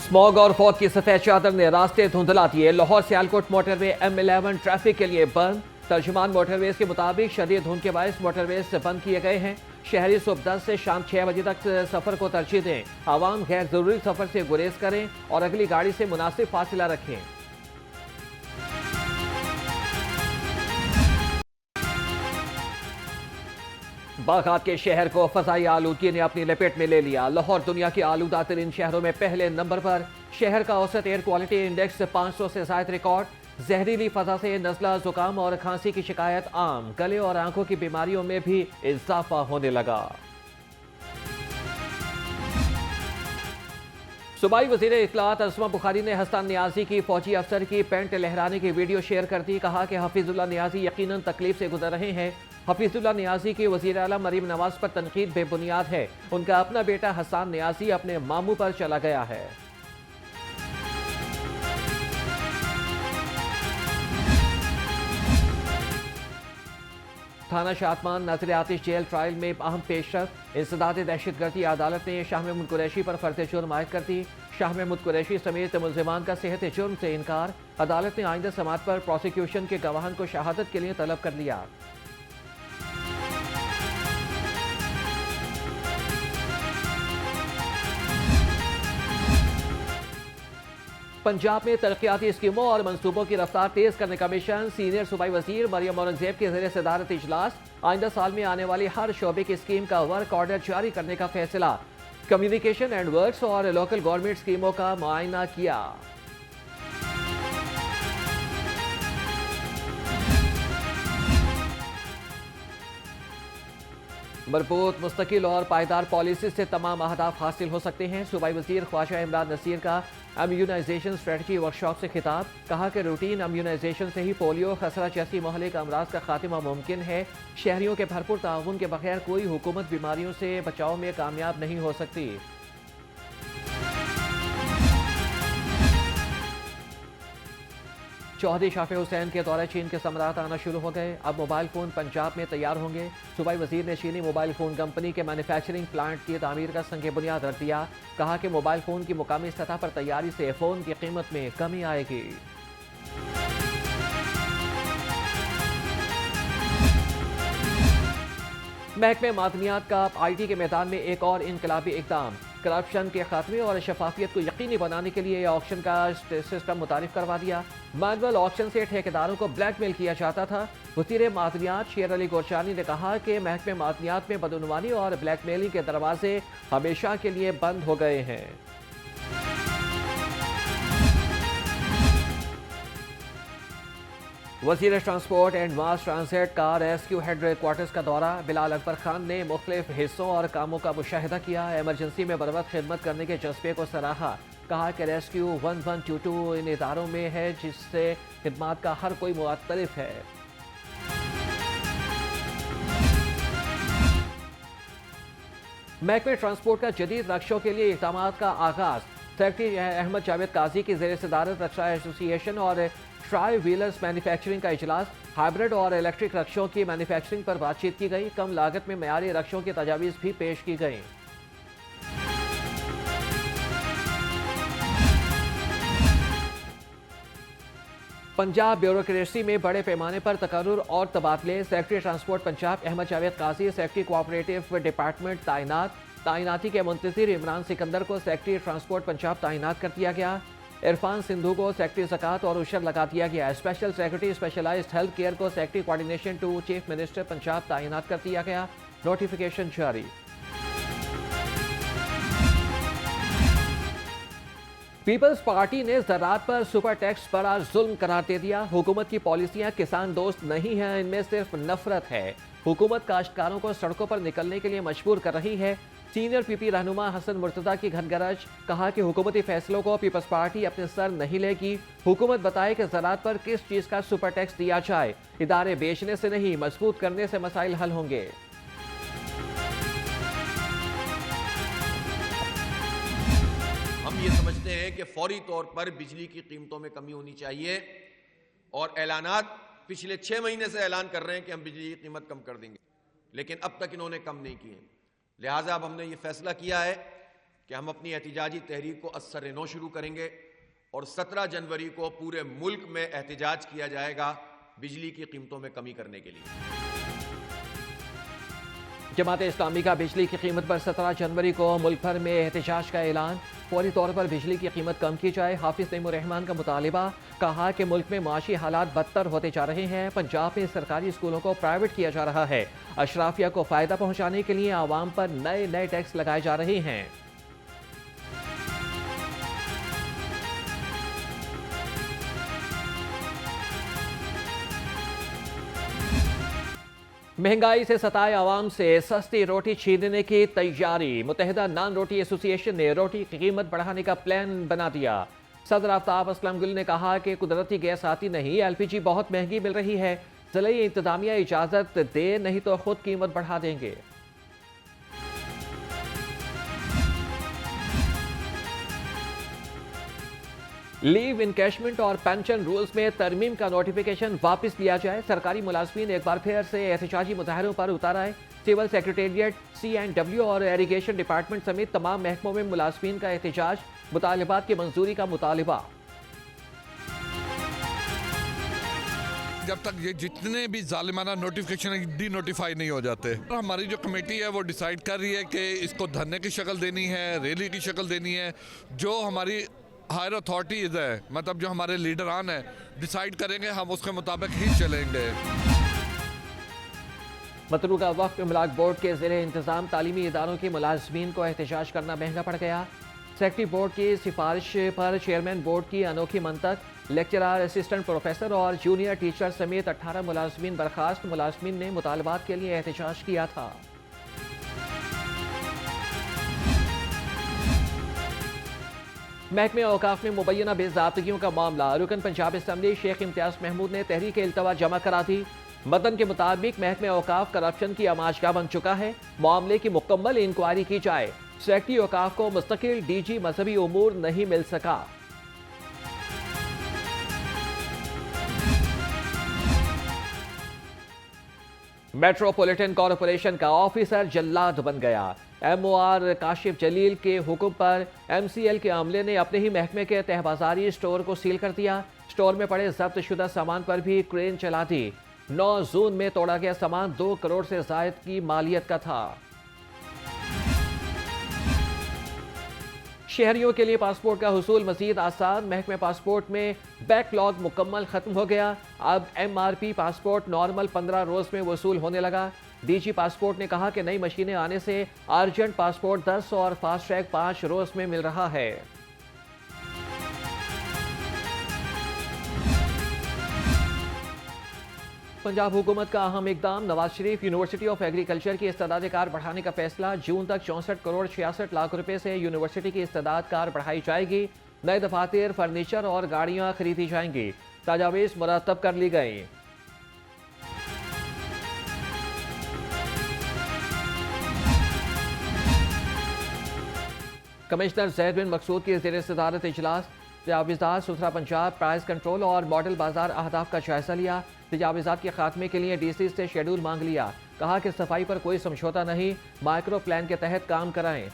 Smog और fog की सफेद चादर ने रास्ते धुंधला दिए। Lahore Sialkot motorway M11 traffic के लिए बंद। तर्जुमान मोटरवेज के मुताबिक शदीद धुंध के बायस मोटरवेज बंद किए गए हैं। शहरी सुबह 10 से शाम 6 बजे तक सफर को तरजीह दें। आवाम गैर जरूरी सफर से गुरेज करें और अगली गाड़ी से मुनासिब फासिला रखें। बागहात के शहर को फजाई आलूदगी ने अपनी लपेट में ले लिया। लाहौर दुनिया के आलूदा तरीन शहरों में पहले नंबर पर। शहर का औसत एयर क्वालिटी इंडेक्स 500 से ज्यादा रिकॉर्ड। जहरीली फजा से नज़ला, जुकाम और खांसी की शिकायत आम। गले और आंखों की बीमारियों में भी इजाफा होने लगा। सूबाई वज़ीर इत्तलाआत असमा बुखारी ने हसन नियाजी की फौजी अफसर की पेंट लहराने की वीडियो शेयर कर दी। कहा कि हफीजुल्लाह नियाजी यकीनन तकलीफ से गुजर रहे हैं। हफीजुल्लाह नियाजी की वज़ीर आला मरीम नवाज पर तनकीद बेबुनियाद है। उनका अपना बेटा हसन नियाजी अपने मामू पर चला गया है। थाना शातमान नजर आतिश जेल ट्रायल में अहम पेशरफ। इंसदाद दहशतगर्दी अदालत ने शाह महमूद कुरैशी पर फर्द जुर्म आयद कर दी। शाह महमूद कुरैशी समेत मुलजिमान का सेहत जुर्म से इनकार। अदालत ने आइंदा समात पर प्रोसिक्यूशन के गवाहान को शहादत के लिए तलब कर लिया। पंजाब में तरक्याती स्कीमों और मंसूबों की रफ्तार तेज करने का मिशन। सीनियर सूबाई वजीर मरियम औरंगजेब के ज़रिए सदारत इजलास। आइंदा साल में आने वाली हर शोबे की स्कीम का वर्क ऑर्डर जारी करने का फैसला। कम्युनिकेशन एंड वर्क्स और लोकल गवर्नमेंट स्कीमों का मुआयना किया। मजबूत, मुस्तकिल और पायदार पॉलिसी से तमाम अहदाफ हासिल हो सकते हैं। सूबाई वजीर ख्वाजा इमरान नसीर का इम्यूनाइजेशन स्ट्रेटजी वर्कशॉप से खिताब। कहा कि रूटीन इम्यूनाइजेशन से ही पोलियो, खसरा जैसी मोहलिक अमराज का खात्मा मुमकिन है। शहरियों के भरपूर ताउन के बगैर कोई हुकूमत बीमारियों से बचाव में कामयाब नहीं हो सकती। चौधरी शाफी हुसैन के दौरे चीन के समरात आना शुरू हो गए। अब मोबाइल फ़ोन पंजाब में तैयार होंगे। सूबाई वजीर ने चीनी मोबाइल फ़ोन कंपनी के मैन्युफैक्चरिंग प्लांट की तामीर का संग बुनियाद रख दिया। कहा कि मोबाइल फ़ोन की मुकामी सतह पर तैयारी से फ़ोन की कीमत में कमी आएगी। महकमे मादनियात का IT के मैदान में एक और इनकलाबी इकदाम। करप्शन के खात्मे और शफाफियत को यकीनी बनाने के लिए ऑक्शन का सिस्टम मुतारिफ करवा दिया। मैनुअल ऑक्शन से ठेकेदारों को ब्लैकमेल किया जाता था। वज़ीर मादनियात शेर अली गोरशानी ने कहा कि महकमे मादनियात में बदउनवानी और ब्लैकमेलिंग के दरवाजे हमेशा के लिए बंद हो गए हैं। वज़ीर ट्रांसपोर्ट एंड मास ट्रांजिट का रेस्क्यू हेड क्वार्टर्स का दौरा। बिलाल अकबर खान ने मुख्तलिफ हिस्सों और कामों का मुशाहिदा किया। एमरजेंसी में बरवक्त खिदमत करने के जज्बे को सराहा। कहा कि रेस्क्यू 1122 इन इदारों में है जिससे खिदमत का हर कोई मुख्तलिफ है। महकमे ट्रांसपोर्ट का जदीद रक्षों के लिए इक़दाम का आगाज। सेक्रेटरी अहमद जावेद काजी की ज़ेर सदारत रक्षा एसोसिएशन और ट्राई व्हीलर्स मैन्युफैक्चरिंग का इजलास। हाइब्रिड और इलेक्ट्रिक रक्षों की मैन्युफैक्चरिंग पर बातचीत की गई। कम लागत में मयारी रक्षों की तजावीज़ भी पेश की गई। पंजाब ब्यूरोक्रेसी में बड़े पैमाने पर तकर्रुर और तबादले। सेक्रेटरी ट्रांसपोर्ट पंजाब अहमद जावेद काजी सेक्रेटरी कोऑपरेटिव डिपार्टमेंट तैनाती के मुंतज़िर इमरान सिकंदर को सेक्रेटरी ट्रांसपोर्ट पंजाब तैनात कर दिया गया। इरफान सिंधु को सेक्रेटरी ज़कात और उशर लगा दिया गया। Special secretary specialised health care को secretary coordination to chief minister Punjab तैनात कर दिया गया। नोटिफिकेशन जारी। पीपल्स पार्टी ने ज़राअत पर सुपर टैक्स बड़ा जुल्म करार दे दिया। हुकूमत की पॉलिसियां किसान दोस्त नहीं हैं, इनमें सिर्फ नफरत है। हुकूमत काश्तकारों को सड़कों पर निकलने के लिए मजबूर कर रही है। सीनियर PP रहनुमा हसन मुर्तदा की घनगरज। कहा कि हुकूमती फैसलों को पीपल्स पार्टी अपने सर नहीं लेगी। हुकूमत बताए कि ज़राअत पर किस चीज़ का सुपर टैक्स दिया जाए। इदारे बेचने से नहीं, मजबूत करने से मसाइल हल होंगे। हम ये समझते हैं कि फौरी तौर पर बिजली की कीमतों में कमी होनी चाहिए और ऐलानात पिछले 6 महीने से ऐलान कर रहे हैं कि हम बिजली की कीमत कम कर देंगे, लेकिन अब तक इन्होंने कम नहीं किए। लिहाजा अब हमने ये फैसला किया है कि हम अपनी एहतिजाजी तहरीक को असर नौ शुरू करेंगे और 17 जनवरी को पूरे मुल्क में एहतिजाज किया जाएगा बिजली की कीमतों में कमी करने के लिए। जमात इस्लामी का बिजली की कीमत पर 17 जनवरी को मुल्क भर में एहतजाज का ऐलान। फौरी तौर पर बिजली की कीमत कम की जाए, हाफिज नईमुर रहमान का मुतालिबा। कहा कि मुल्क में माशी हालात बदतर होते जा रहे हैं। पंजाब में सरकारी स्कूलों को प्राइवेट किया जा रहा है। अशराफिया को फायदा पहुंचाने के लिए आवाम पर नए नए टैक्स लगाए जा रहे हैं। महंगाई से सताए आवाम से सस्ती रोटी छीनने की तैयारी। मुत्तहिदा नान रोटी एसोसिएशन ने रोटी की कीमत बढ़ाने का प्लान बना दिया। सदर आफ्ताब असलम गुल ने कहा कि कुदरती गैस आती नहीं, एलपीजी बहुत महंगी मिल रही है। ज़िले इंतजामिया इजाजत दे, नहीं तो खुद कीमत बढ़ा देंगे। लीव इनकैशमेंट और पेंशन रूल्स में तरमीम का नोटिफिकेशन वापस लिया जाए। सरकारी मुलाजमीन एक बार फिर से एहतजाजी मुजाहरों पर उतर आए। सिविल सेक्रेटेरिएट, C&W और इरिगेशन डिपार्टमेंट समेत तमाम महकमों में मुलाजमीन का एहतजाज, मुतालिबात की मंजूरी का मुतालिबा। जब तक ये जितने भी जालिमाना नोटिफिकेशन डी नोटिफाई नहीं हो जाते, हमारी जो कमेटी है वो डिसाइड कर रही है कि इसको धरने की शक्ल देनी है, रैली की शक्ल देनी है। जो हमारी हायर अथॉरिटीज़ है, मतलब जो हमारे लीडरान है, डिसाइड करेंगे, हम उसके मुताबिक ही चलेंगे। मतरूका वक्त इमलाक बोर्ड के ज़िले इंतज़ाम तालीमी इदारों के मुलाजमीन को एहतजाज करना महंगा पड़ गया। सेक्रेटरी बोर्ड की सिफारिश पर चेयरमैन बोर्ड की अनोखी मंतक, लेक्चरर, असिस्टेंट प्रोफेसर और जूनियर टीचर समेत 18 मुलाजमीन बर्खास्त। मुलाजमीन ने मुतालबात के लिए एहतजाज किया था। महकमे औकाफ में मुबैना बेज़ाब्तगियों का मामला। रुकन पंजाब असम्बली शेख इम्तियाज महमूद ने तहरीक इल्तवा जमा करा दी। मतन के मुताबिक महकमे औकाफ करप्शन की आमाजगाह बन चुका है। मामले की मुकम्मल इंक्वायरी की जाए। सेक्रेटरी औकाफ को मुस्तकिल DG मजहबी उमूर नहीं मिल सका। मेट्रोपॉलिटन कॉरपोरेशन का ऑफिसर जल्लाद बन गया। MOR काशिफ जलील के हुक्म पर MCL के अमले ने अपने ही महकमे के तहबाजारी स्टोर को सील कर दिया। स्टोर में पड़े जब्त शुदा सामान पर भी क्रेन चला दी। 9 जून में तोड़ा गया सामान 2 करोड़ से जायद की मालियत का था। शहरियों के लिए पासपोर्ट का हुसूल मजीद आसान। महकमे पासपोर्ट में बैकलॉग मुकम्मल खत्म हो गया। अब MRP पासपोर्ट नॉर्मल 15 रोज में वसूल होने लगा। DG पासपोर्ट ने कहा कि नई मशीनें आने से अर्जेंट पासपोर्ट 10 और फास्ट ट्रैक 5 रोज में मिल रहा है। पंजाब हुकूमत का अहम इकदाम। Nawaz Sharif university of agriculture की इस्तेदाद कार बढ़ाने का फैसला। जून तक 64 करोड़ 66 लाख रुपए से यूनिवर्सिटी की इस्तेदाद कार बढ़ाई जाएगी। नए दफातर, फर्नीचर और गाड़ियां खरीदी जाएंगी। तजावीज मुरतब कर ली गई। कमिश्नर जैद बिन मकसूद की ज़ेर सदारत इजलास। तजावीज़ात, सुथरा पंजाब, प्राइस कंट्रोल और मॉडल बाजार अहदाफ का जायजा लिया। तजावीज़ात के खात्मे के लिए DC से शेड्यूल मांग लिया। कहा कि सफाई पर कोई समझौता नहीं, माइक्रो प्लान के तहत काम कराएं।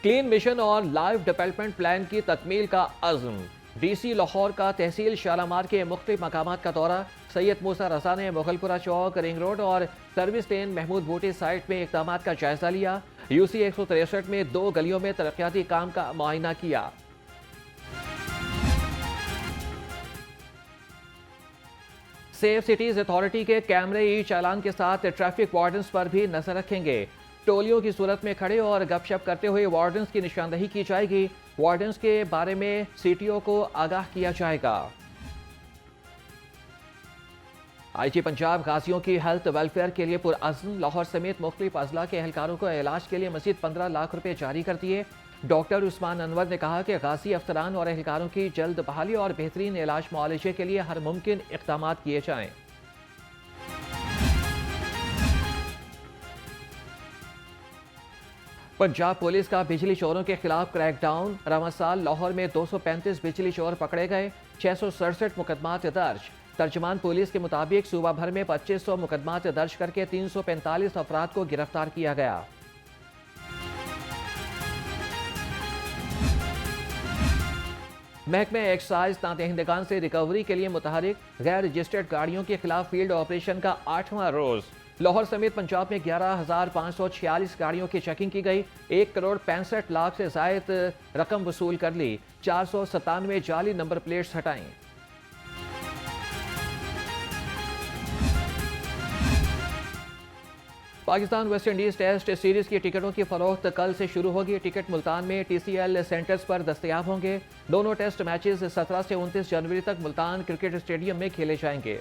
क्लीन मिशन और लाइव डेवलपमेंट प्लान की तकमील का अज़्म। DC लाहौर का तहसील शालामार के मुख्तलिफ मकामात का दौरा। सैयद मूसा रजा ने मुगलपुरा चौक, रिंग रोड और सर्विस लेन महमूद बूटी साइट में इक़दामात का जायजा लिया। UC 163 में 2 गलियों में तरक्याती काम का मुआयना किया। सेफ सिटीज अथॉरिटी के कैमरे ई चालान के साथ ट्रैफिक वार्डन्स पर भी नजर रखेंगे। टोलियों की सूरत में खड़े और गपशप करते हुए वार्डन्स की निशानदही की जाएगी। वार्डन्स के बारे में CTO को आगाह किया जाएगा। IG पंजाब गाजियों की हेल्थ वेलफेयर के लिए पुरअज़्म। लाहौर समेत मुख्तलिफ अजला के एहलकारों को इलाज के लिए मज़ीद 15 लाख रुपए जारी कर दिए। डॉक्टर उस्मान अनवर ने कहा कि गाजी अफसरान और एहलकारों की जल्द बहाली और बेहतरीन इलाज मुआलजे के लिए हर मुमकिन इक़दाम किए जाएं। पंजाब पुलिस का बिजली चोरों के खिलाफ क्रैकडाउन। रमजान लाहौर में 235 बिजली चोर पकड़े गए। 667 मुकदमात दर्ज। तर्जमान पुलिस के मुताबिक सूबा भर में 2500 मुकदमात दर्ज करके 345 अफराद को गिरफ्तार किया गया। महकमे एक्साइज नादहिंदगान से रिकवरी के लिए मुतहरिक गैर रजिस्टर्ड गाड़ियों के खिलाफ फील्ड ऑपरेशन का 8वां रोज। लाहौर समेत पंजाब में 11,546 गाड़ियों की चेकिंग की गई। 1 करोड़ 65 लाख से जायद रकम वसूल कर ली। 497 जाली नंबर प्लेट्स हटाई। Pakistan West Indies test series की टिकटों की फरोख्त कल से शुरू होगी। टिकट मुल्तान में TCL सेंटर्स पर दस्तयाब होंगे। दोनों टेस्ट मैचेस 17 से 29 जनवरी तक मुल्तान क्रिकेट स्टेडियम में खेले जाएंगे।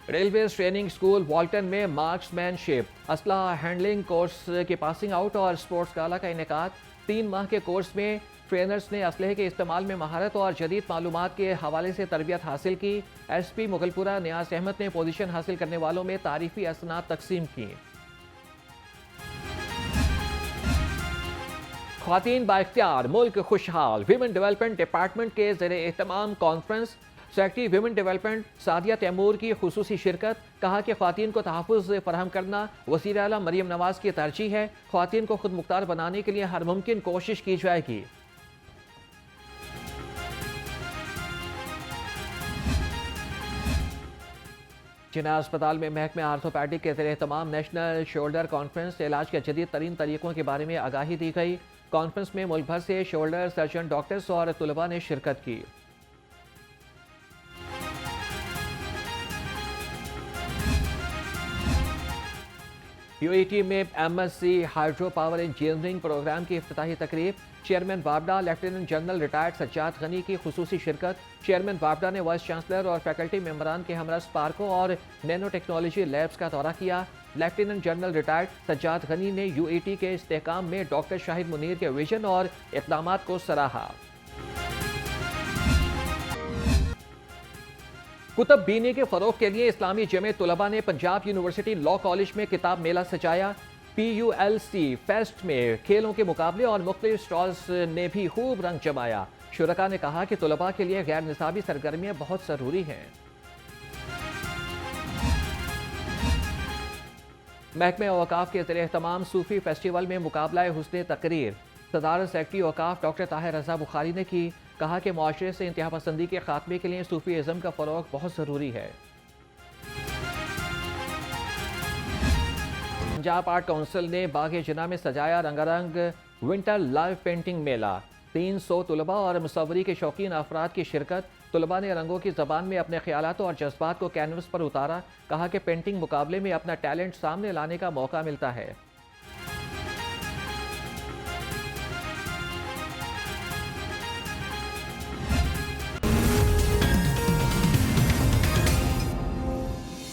रेलवे ट्रेनिंग स्कूल वॉल्टन में मार्क्समैनशिप, असला हैंडलिंग कोर्स की पासिंग आउट और स्पोर्ट्स गाला का इनेकाद। 3 माह के कोर्स में ट्रेनर्स ने असलहे के इस्तेमाल में महारत और जदीद मालूमात के हवाले से तरबियत हासिल की। SP मुगलपुरा नियाज अहमद ने पोजीशन हासिल करने वालों में तारीफी असनाद तकसीम की। ख्वातीन बाइख्तियार मुल्क खुशहाल, विमेन डेवलपमेंट डिपार्टमेंट के ज़ेरे एहतमाम conference. Secretary women development Sadia Taimur की खुसूसी शिरकत। कहा कि ख्वातीन को तहफ़्फ़ुज़ फराहम करना वज़ीर आला मरियम नवाज की तरजीह है। ख्वातीन को खुद मुख्तार बनाने के लिए हर मुमकिन कोशिश की जाएगी। जिना अस्पताल में महकमे आर्थोपैडिक के ज़रिए तमाम नेशनल शोल्डर कॉन्फ्रेंस से इलाज के जदीद तरीन तरीक़ों के बारे में आगाही दी गई। कॉन्फ्रेंस में मुल्क भर से शोल्डर सर्जन, डॉक्टर्स और तुलबा ने शिरकत की। UAT में MSc hydro power engineering programme की इफ्तिताही तकरीब। चेयरमैन वापडा lieutenant general retired Sajjad Ghani की खुसूसी शिरकत। चेयरमैन वापडा ने वाइस चांसलर और फैकल्टी मेंबरान के हमरा स्पार्को और नैनो टेक्नोलॉजी लैब्स का दौरा किया। Lieutenant general retired Sajjad Ghani ने UAT के इस्तेहकाम में डॉक्टर शाहिद मुनीर के विजन और इक़दामात को सराहा। कुतुब बीनी के फ़रोग़ के लिए इस्लामी जमे तुलबा ने पंजाब यूनिवर्सिटी लॉ कॉलेज में किताब मेला सजाया। PULC फेस्ट में खेलों के मुकाबले और मुख्तलिफ स्टॉल्स ने भी खूब रंग जमाया। शुरका ने कहा कि तुलबा के लिए गैर निसाबी सरगर्मियाँ बहुत ज़रूरी हैं। महकमे औकाफ के ज़रिए तमाम सूफ़ी फेस्टिवल में मुकाबला हुस्न तकरीर। सदारत सेक्रेटरी औकाफ डॉक्टर ताहिर रज़ा बुखारी ने की। कहा कि मुआशरे से इंतहा पसंदी के खात्मे के लिए सूफीज़म का फ़रोग़ बहुत ज़रूरी है। पंजाब आर्ट काउंसिल ने बाग जिना में सजाया रंगारंग विंटर लाइव पेंटिंग मेला। 300 तुलबा और मुसव्वरी के शौकीन अफराद की शिरकत। तुलबा ने रंगों की ज़बान में अपने ख्यालात और जज्बात को कैनवस पर उतारा। कहा कि पेंटिंग मुकाबले में अपना टैलेंट सामने लाने का मौका मिलता है।